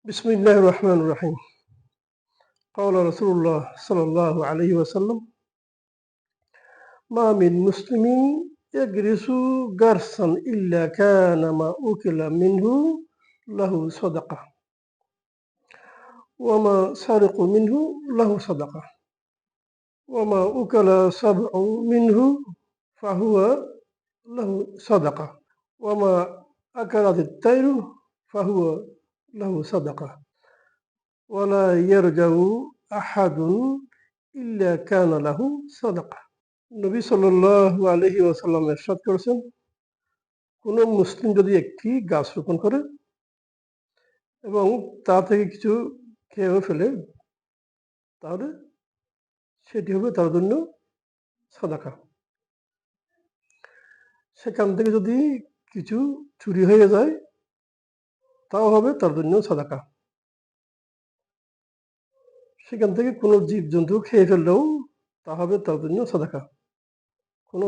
بسم الله الرحمن الرحيم. قال رسول الله صلى الله عليه وسلم: ما من مسلم يجلس جرسا إلا كان ما أكل منه له صدقة، وما سرق منه له صدقة، وما أكل سبع منه فهو له صدقة، وما أكلت الطير فهو له صدقة، ولا يرجع أحد إلا كان له صدقة। নবী সাল্লাল্লাহু আলাইহি ওয়াসাল্লাম ইরশাদ করেছেন, কোন মুসলিম যদি একটি গাছ রোপণ করে এবং তা থেকে কিছু খেয়েও ফেলে, তাহলে সেটি হবে তার জন্য সাদাকা। সেখান থেকে যদি কিছু চুরি হয়ে যায়, তাও হবে তার জন্য সাদাকা। সেখান থেকে কোনো জীবজন্তু খেয়ে ফেললেও তা হবে তার জন্য সাদাকা। কোনো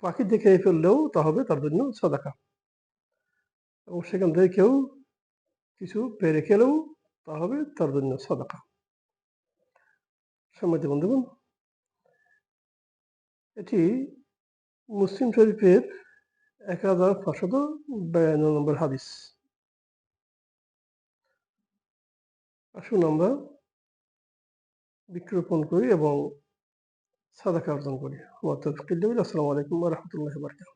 পাখিতে খেয়ে ফেললেও তা হবে তার জন্য সাদাকা। এবং সেখান থেকে কেউ কিছু পেরে খেলেও তা হবে তার জন্য সাদাকা। সম্মানিত বন্ধুগণ, এটি মুসলিম শরীফের 1552 নম্বর হাদিস। আসুন আমরা বৃক্ষরোপণ করি এবং সাদাকা অর্জন করি। আসসালামু আলাইকুম ওয়া রাহমাতুল্লাহি ওয়া বারাকাতুহু।